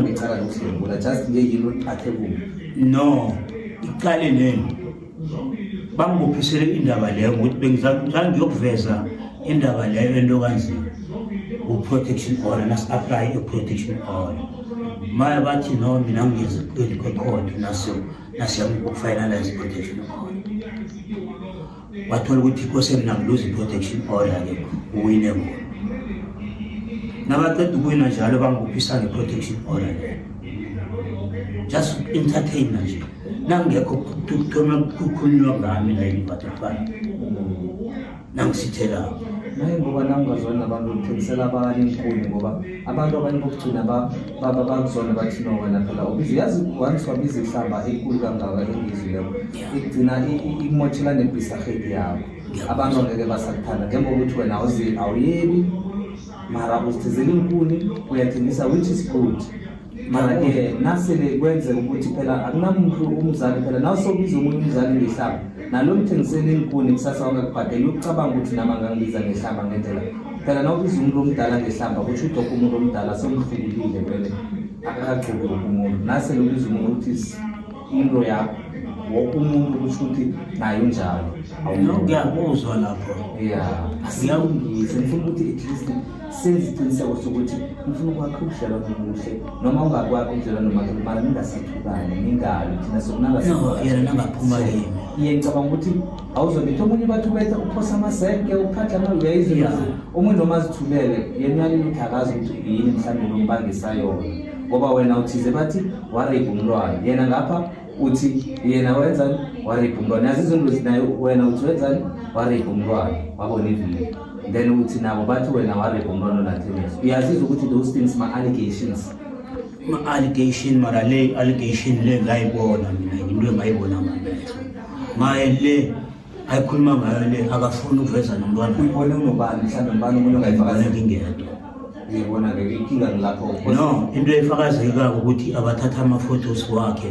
ngicala ukuhlengula just ngeyilo liphathe kubi. No, iqale nini bangibophisele indaba leyo ukuthi bengizange ngiyokuveza indaba leyo into kanzima u-protection order nas-apply i-protection order maya bathi no mina ngiyeza kwekhodi nasiyakufinalize i-protection order wathola ukuthi kose mina ngiluze i-protection order-ke uwine bona nabaqeda ukuwina njalo bangibophisa nge-protection order leyo just entertain nje nangekho kuthoma kukhulunywa ngami la ibhathapana nangisithela naye ngoba nangazona abantu ukuthengisela abanye inkuni ngoba abantu abanye bokugcina bakuzona bathi no wena phela ubizi yazi once wabiza ihlamba enkulu kangaka engizileko igcina imotshela nebhisahedi yabo abantu ngeke basakuthanda njengoba uthi wena awuyebi mara uzithezela inkuni uyathengisa which is good. Mara nasele kwenze ukuthi phela akunamuntu umzali phela nawe sobiza umuntu umzali ngehlamba nalo mthengisele inkuni kusasa ongakubhadela ucabanga ukuthi nama ngangibiza ngehlamba ngendlela phela nawe ubiza umuntu omdala ngehlamba ukuthi udokho umuntu omdala somhlulile vele akakagcubi umuntu nasele ubiza umuntu ukuthi into yakho woke umuntu kusho ukuthi nayo njalo awungiyakuzwa lapho asiyawungise ngifuna ukuthi at least senziqiniseko sokuthi ngifuna ukwakha ubudlelwano obuhle noma ungakwakho ubudlelwano nomakhelwane mara ningasathukani ningabi thina sokunangaiyena nangaphumaleni ngicabanga ukuthi awuzobetha omunye bathu betha uphosa amaseke uphatha uyayizwa omunye noma azithulele yena uyalile ukuthi akazi ukuthi yini mhlawumbe lombangisa yona ngoba wena uthize bathi wareyipha umntwana yena ngapha uthi yena wenzani wareyipha umntwana yazi izinto zinayo wena uthi wenzani wareyipha umntwana wabona ividiyo then uthi nabo bathi wena wareyipha umntwana nathemisa uyazizwa ukuthi those things ma-allegations ma-allegation mara le allegation le ngayibona mina into engayibona ngamehlo maye le ayikhuluma ngayo le akafuni ukuveza nomntwana uyibone unobani mhlawumbe mbani umuntu ongayifakazela ingedwa uyibona-ke inkinga ngilapho no into efakazekako ukuthi abathatha ama-photos wakhe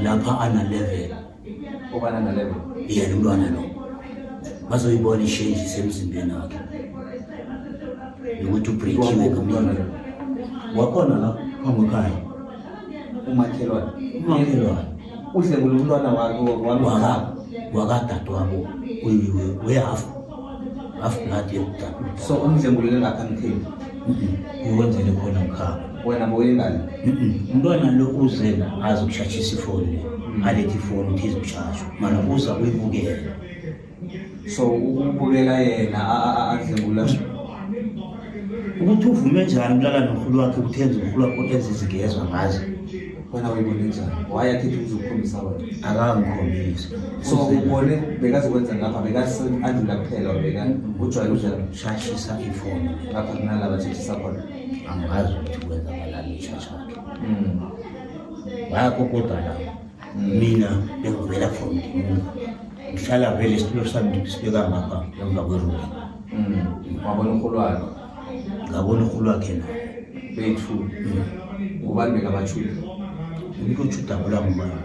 lapha ana-level ubana na-level yena umntwana lo bazoyibona ishenji semzimbeni wakhe nokuthi ubreakiwe kamntwana wakhona la phambekhaya umakhelwane uhlengula umntwana wakadadewabo we-half blood yokudada so umdlengulele ngapha mtheni ukwenzele khona mkhaba wena bowuyengani umntwana lo uze azi ukushashisa ifoni le alethe ifoni ukuthi izokushashwa mara uza uyibukela so ukubukela yena adlengula ukuthi uvume njani ukulala nomkhulu wakhe ukuthi enze umkhulu wakhe enze izigezwa ngazo wena uyibone njani wayakhethi ukuzokukhombisa wena akangikhombisa so ubone bekazokwenza ngapha bekadlula kuphela ujwayele shashisa ifoni ngapha kunalaba tsheshisa khona angazi ukuthi kwenzakalani ishashakhe wakho kodwa la mina bengivela from ngihlala vele isitulo sami sibeka ngapha emva kwerumu wabona umkhulu wakhe ngabona umkhulu wakhe na bethu ngubani bekabathuli umuntu ojudabula ngubani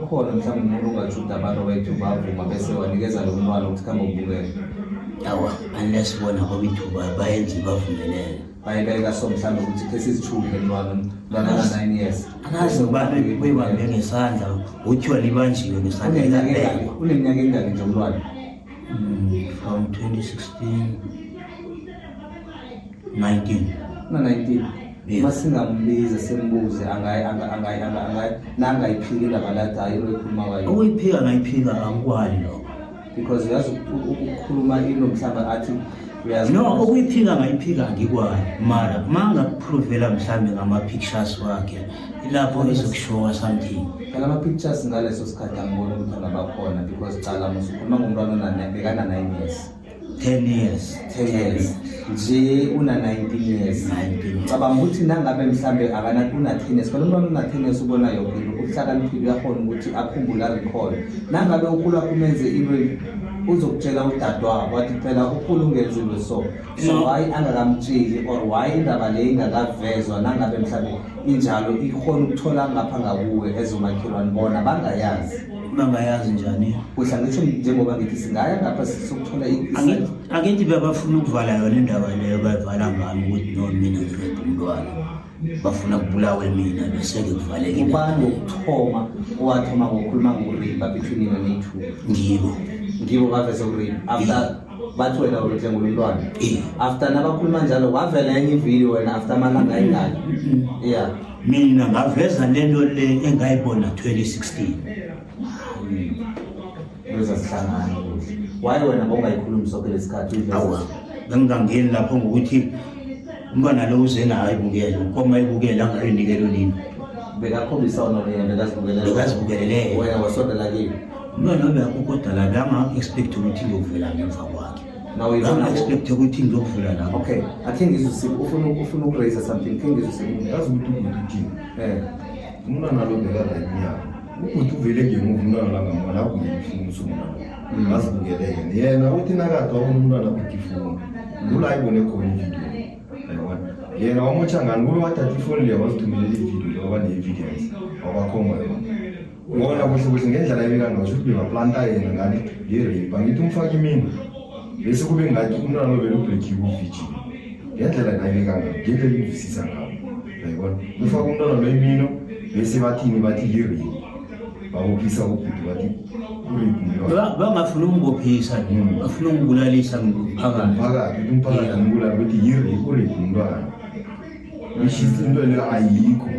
ukhona mhlawumbe umuntu ongajuda abantu bethu bavuma bese wanikeza lo mntwana ukuthi khambe ukubukela awa unless bona kwabithuba bayenze bavumelele bayibeka so mhlawumbe ukuthi khe sizithule mntwana ka-9 years akazi ubani kwebambe ngesandla uthiwa libanjiwe ngesandla uneminyaka engaki nje umntwana from 2016 19 na-19 masingambiza simbuze nangayiphiki indaba lathi hayi into ekhuluma kwayo ukuyiphika ngayiphika angikwali lokho because uyazi ukukhuluma into mhlawumbe athi no ukuyiphika ngayiphika angikwali mara mangakuprovela mhlawumbe ngama-pictures wakhe ilapho izokushowa something phela ama-pictures ngaleso sikhathi angibona ukuthi angabakhona because cala musukhuluma ngomntwana bekana-9 years 10 years nje una-19 years cabanga ukuthi nangabe mhlawumbe una-10 years phela umntwana una-10 years ubona yonke into uhlakaniphile uyakhona ukuthi akhumbule arekhod nangabe ukhulu wakho umenze into uzokutshela udadewabo wathi phela ukhulu ungenziwe so why angakamtsheli or why indaba le ingakavezwa nangabe mhlawumbe injalo ikhona ukuthola ngapha ngakuwe ezomakhelwane bona bangayazi njani kuhla ngisho njengoba ngithi singaya ngapha sokuthola angithi bebafuna ukuvala yona indaba leyo bayivala ngami ukuthi no mina ngirepha umntwana bafuna ukubulawa mina bese-ke kuvalekile. Ubani wokuthoma owathoma ngokukhuluma ngoriba between yena ne-two? Ngibo bavese ukuriba after bathi wena ulethe ngolulwane. After nabakhuluma njalo wavela enye ividiyo wena after amalanga ayingani? Yeah. Mina ngaveza lento le engayibona 2016. Sihlangana kuhle. Why wena bongayikhulumi sonke lesikhathi? Awa, bengingangeni lapho ngokuthi umntwana lo uze ngayibukela, ukoma ayibukela angayinikelo nini. Bekakhombisa wena bekazibukelele. Wena wasondela kiyo. Umntwana beyakokodala banga-expect ukuthi ngiyokuvela ngemva kwakhe. Banga-expect ukuthi ngiyokuvela lapho. Okay, I think ufuna ukuraise something. Yazi ukuthi uthini. Umntwana lo bekadlanyana. Ukuthi uvele ngemuva umntwana la ngamona akungifuna umntwana. Azibukeleke. Yena uthi nakade umntwana akugifuna. Ula ayibone khona ividiyo. Yena wamocha ngani kulo wathatha ifoni leyo wazithumelela ividiyo ngoba ne-evidence awakhomba yona. Ngona kuhle ngendlela ebeka ngayo ukuthi bebaplanta yena ngani ye-rape. Angithi umfaki mina bese kube ngathi umntwana lo vele ubreakiwe uvijile. Ngendlela nayibeka ngayo ngendlela ivisisa ngayo. Uyayibona? Ufaka umntwana lo imino bese bathini bathi ye-rape. Babophisa ubhuti bathi urape. Bangafuna ukungibophisa, bafuna ungibulalisa phakathi umphakathi ngibula ukuthi ye-rape urape umntwana. Into le ayikho.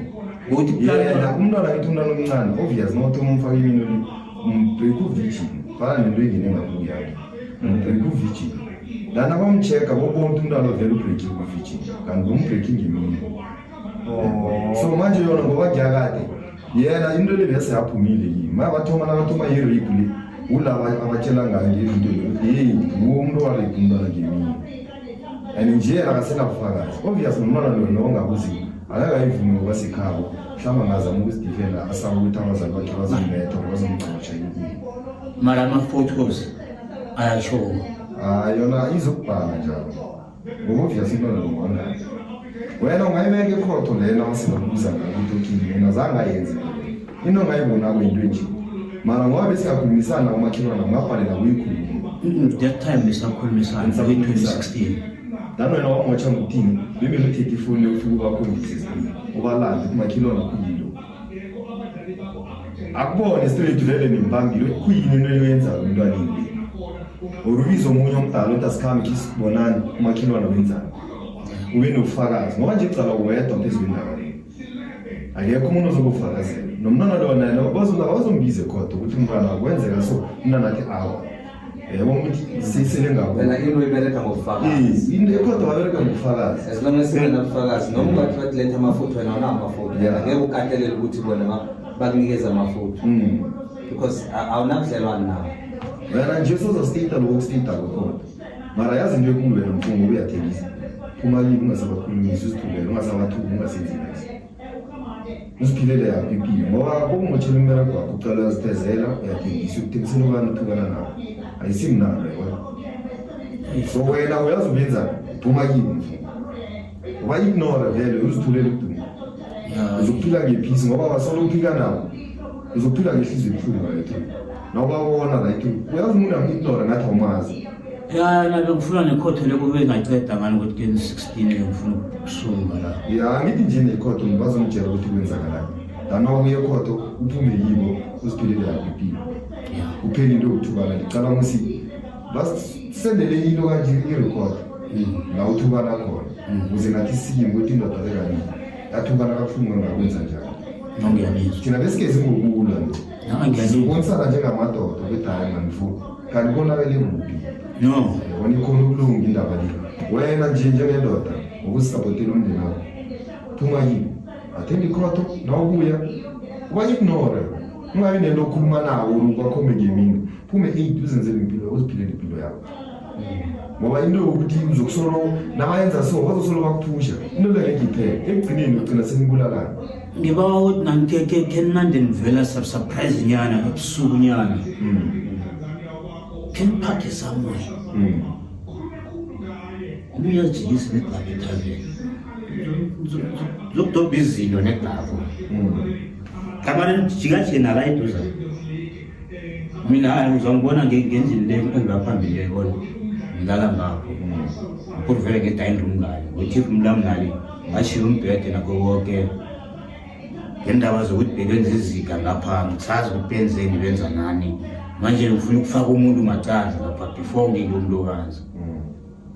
Yena umntwana kithi umntwana omncane obvious nokuthi umfaka imino le umbreak uvijile. Fana nento engene ngakuyo yakhe. Umbreak uvijile. Lana bamcheck babona ukuthi umntwana vele ubreakiwe uvijile. Kanti umbreaking imino. So manje yona ngoba kuyakade yena into le bese yaphumile yini. Nabathoma ye-rape le ulaba abatshela ngayo ngezinto umuntu warape umntwana ngemini. And nje akasena bufakazi. Obvious umntwana lo ongakuziyo akakayivumi ngoba sekhabo. Mhlawumbe ngazama ukuzidifenda asaba ukuthi abazali bakhe bazomletha bazomgcotsha yini. Mara ama-photos ayasho. Yona izokubhala njalo. Obvious umntwana lo ngona. Wena ungayibeka ekhotho lena wasebakubiza ngakuthi uthini mina zange ayenze. Into ngayibona kwento nje. Mara ngoba besingakhulumisana umakhelwane ngabhalela kuyikhuluma. That time besakhulumisana kwi-2016. Lana wena wamocha ngokuthini bebe lothethe ifoni ufika ubakhombise ubalande kumakhelwane kuyilo. Akubone straight vele nembambile kuyini into yoyenzayo umntwanini. Urubizo omunye omdala uthi asikhambe kisibonani kumakhelwane wenzani. Ube nobufakazi ngoba nje kucala uwedwa phezu kwendaba le. Akekho umuntu ozokufakazela. Nomntwana lona yena bazombiza ekhotho ukuthi umntwana kwenzeka so umntwana athi awa. Yabona ukuthi sisele ngabo. Wena into ibereka ngokufakazi. Into ekhotho wabereka ngokufakazi. As long as wena ubufakazi noma ungathi bakuletha amafutha wena awuna amafutha. Ngeke ukatelele ukuthi bona bakunikeza amafutha. Because awunakudlelwana nawo. Wena nje sozostita lokustita kokhotho. Mara yazi into ekulu wena mfungo uyathekisa. Uma libi ungasabakhulumisa usithulele ungasabathuki ungasenzile. Usiphilele yakho impilo ngoba kokungotshela umbereko wakho uqala uyazithezela uyathengisa ukuthengisela ubani uthukana nawo ayisimnandi wena. So wena uyazi ubenza phuma kibo mfungo uba-ignore vele uzithulele ukuduma. Uzokuphila ngephisi ngoba wasolo uphika nabo uzokuphila ngehliziyo ebuhlungu right. Nawubabona right uyazi umuntu am-ignore ngathi awumazi. Nabe ngifuna nekhotho lekube ngaceda ngani ukuthi 2016 ngifuna ukusunga la. Ngithi nje nekhotho bazomtshela ukuthi kwenzakalani. Dana uye ekhotho uphume yibo usiphilele yakho impilo. Uphele into yokuthukana ngicala ukuthi basendele into kanje irecord. La uthukana khona. Ukuze nathi siye ukuthi indoda lekani. Yathukana kabuhlungu ngakwenza njani. Ngiyabizwa. Thina besikeze ngokulwa nje. Ngiyabona njengamadoda ukuthi hayi manifuna. Kanti konakele kuphi? No. Wena ikhona ukulunga indaba le. Wena nje njengendoda ukusabotela umndeni wakho. Phuma yibo. Athendi khotho nawubuya uba-ignore. Ungabi nento okhuluma nawo ubakhombe ngemini. Phume 8 uzenzele impilo uziphilele impilo yakho. Ngoba into yokuthi uzokusolo nabayenza so bazosolo bakuphusha. Into le ngeke iphele. Ekugcineni ugcina senibulalana. Ngibawa ukuthi nangike nande nivela surprise nyana ebusuku nyana. Can party somewhere. Uyajikisa nebhabethane. Zokudobha izinto neglavo. Kamane jikaje nala eduza. Mina hayi uzongibona ngendlela le engaphambili yona. Ngilala ngapho. Ukuvela nge-dining room ngale. Uthi umlami ngale bashiya umbhede nakho konke ngendaba zokuthi bebenza iziga lapha ngisazi ukuthi benzeni benza nani manje ngifuna ukufaka umuntu macandla lapha before ngibe umlokazi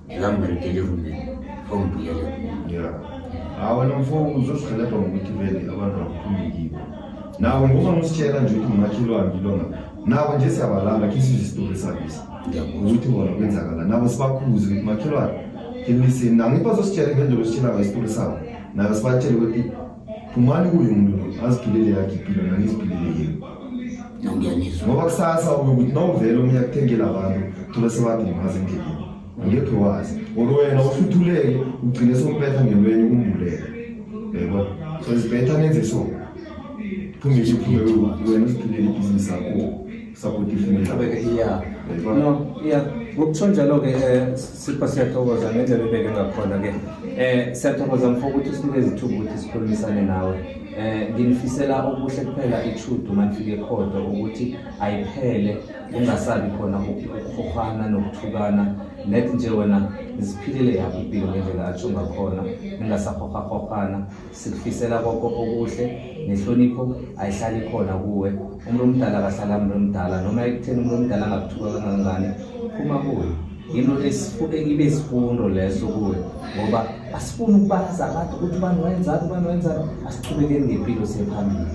ngikamberekele vumela before ngibuyele hawa nomfo uzosihelebha ngokuthi vele abantu abakhululekile nawe ngoba ngusitshela nje ukuthi umakhelwane ngilona nawe nje siyabalala khisizwe isitori sakhe ukuthi bona kwenzakala nabo sibakhuze ukuthi makhelwane listen nangipazositshela ngendlela ositshela ngayo sakho nawe sibatshele ukuthi phumani kuye umuntu lo aziphilele yakhe impilo nangiziphilele yini ngiyanizwa ngoba kusasa ukuthi nawuvele omunye akuthengela abantu thola sebathi ngimazi endleleni ngekho wazi wena usuthuleke ugcine sompetha ngelwenye umbuleke yebo so isibetha nenze so phumile wena usiphilele ibhizinisi yakho support ifamily no ngokutsho njalo-ke sipha siyathokoza ngendlela ebeke ngakhona-ke siyathokoza mfo ukuthi sinikeze ithuba ukuthi sikhulumisane nawe nginifisela okuhle kuphela ithudu uma nifike khodwa ukuthi ayiphele ungasabi khona ukuhohana nokuthukana net nje wena ziphilile yakho impilo ngendlela atsho ngakhona ningasahohahohana sikufisela koko okuhle nehlonipho ayihlali khona kuwe umuntu omdala akahlala umuntu omdala noma ekutheni umuntu omdala angakuthuka kangangani phuma kuwe yinto ibe isifundo leso kuwe ngoba asifuni ukubalaza abantu ukuthi ubani wenzani asichubekeni ngempilo siyephambili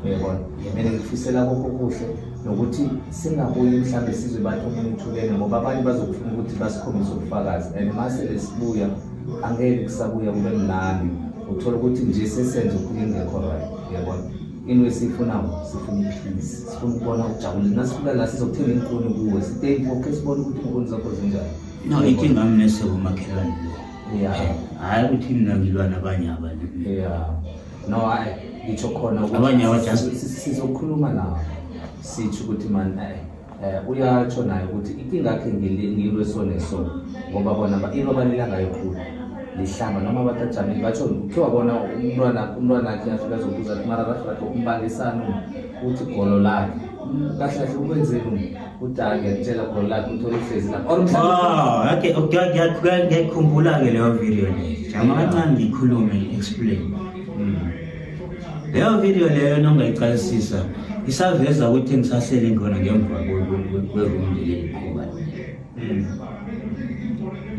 uyabona mina ngifisela koko kuhle nokuthi singabuyi mhlawumbe sizwe bathi omunye uthukene ngoba abanye bazokufuna ukuthi basikhombise ubufakazi and mase sibuya angeke kusabuya kube mnandi uthola ukuthi nje sesenze ukuthi ingekho right uyabona into esiyifunayo sifuna ipeace sifuna ukubona ukujabula nasifika la sizokuthenga inkuni kuwe sitey focus sibone ukuthi inkuni zakho zinjani no inkinga mnese umakhelwane hayi ukuthi mina ngilwa nabanye abantu no hayi ngitsho khona abanye sizokhuluma nawe sithi ukuthi man uyatsho naye ukuthi inkinga yakhe ngilo esoneso ngoba bona into abalila ngayo khulu lihlamba noma batajamile batsho ukhe wabona umntwana akhe afika azobuza ukuthi mara kahle umbalisana uthi golo lakhe kahle kahle ukwenzeni udala ngiyakutshela golo lakhe uthole ihlezi lapho ngiyakhumbula-ke leyo video leyo jama kancane ngikhulume explain leyo video leyo nongayiqalisisa isaveza ukuthi ngisahleli ngona ngemva kweroom lelikhubane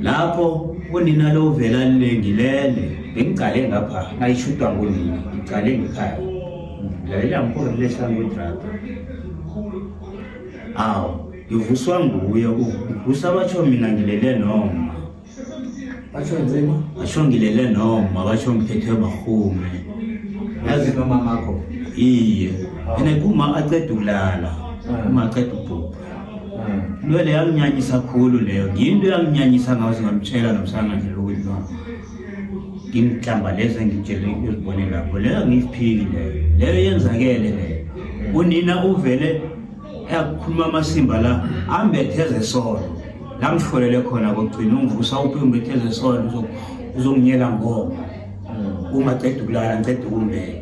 lapho unina lo uvela lengilele bengicale ngapha ngayishudwa ngunina ngicale ngikhaya lalela mkhulu lehla ngodrata ngivuswa nguye uvusa batsho mina ngilele noma batsho ngilele noma batsho ngiphethe bahume yazi noma makho iye ene kuma aqeda ukulala uma aqeda ukubhubha lole yanginyanyisa kakhulu leyo ngiyinto yanginyanyisa ngawo singamtshela nomsana nje ukuthi ngimhlamba leze ngitshele uzibone lapho leyo ngiyiphiki leyo yenzakele leyo unina uvele yakhuluma amasimba la ambetheze solo la ngishfolele khona kokugcina ungivusa uphi umbetheze solo uzonginyela ngoma uma qeda ukulala ngiceda ukumbeka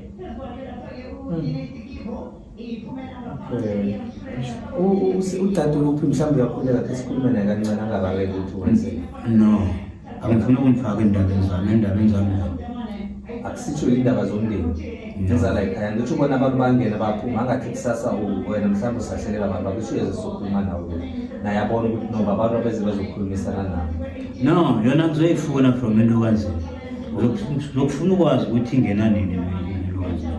udade uphi mhlawumbe uyakhuleka ke sikhulume naye kancane angababeki ukuthi wenzeni no angifuna ukumfaka endabeni zami akusitsho indaba zomndeni enza la ekhaya ngitsho ubona abantu bangena baphuma angathi kusasa wena mhlawumbe usahlelela abantu bakusho yezokhuluma nawe naye abona ukuthi no abantu abeze bazokhulumisana nawe no yona kuzoyifuna from entokanzini zokufuna ukwazi ukuthi ingena nini entokanzini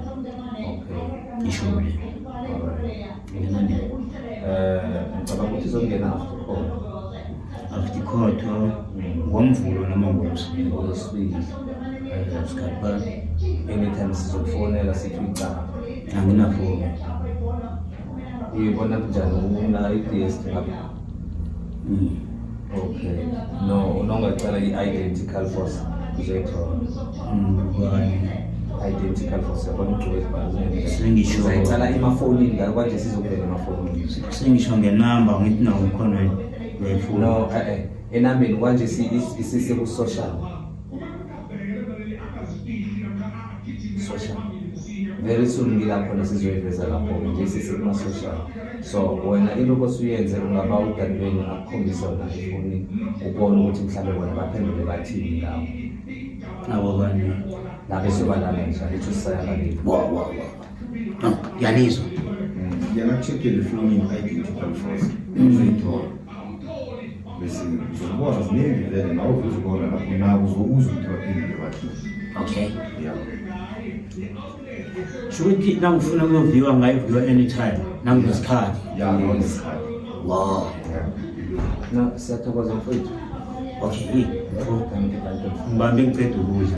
ishule ingena nini ngicabanga ukuthi izongena after court ngomvulo noma ngolwesibili sikhathi bani anytime sizokufonela sithi uyicala anginafoni uyibona kunjani una i-DST ngapha okay no unongacala i-identical force uzoyithola identical force yabona sengisho uzayicala emafonini kwanje sizokuvela emafonini sengisho ngenamba ngithi nawo mkhonweni uyayifuna no enambeni kwanje isiseku-social very soon ngilakhona sizoyiveza lapho nje sisekuma-social so wena into kosuyenze ungaba udadweni akukhombisa wona efonini ubone ukuthi mhlawumbe bona baphendule bathini ngawo nabo bani nabe sobalamensha litho sisayakalile wow no ngiyalizwa Ngiyana-check-ele eflowini identical force uzoyithola bese uzobona ziningi vele nawe uzobona lapho nabo uzokuzwa ukuthi baphendule bathini. okay Yeah. shukuthi nangifuna ukuyoviwa ngayiviwa anytime nangesikhathi Yeah, ngesikhathi. wow na siyathokoza mfowethu okay thank you ngibambe ngiceda ukudla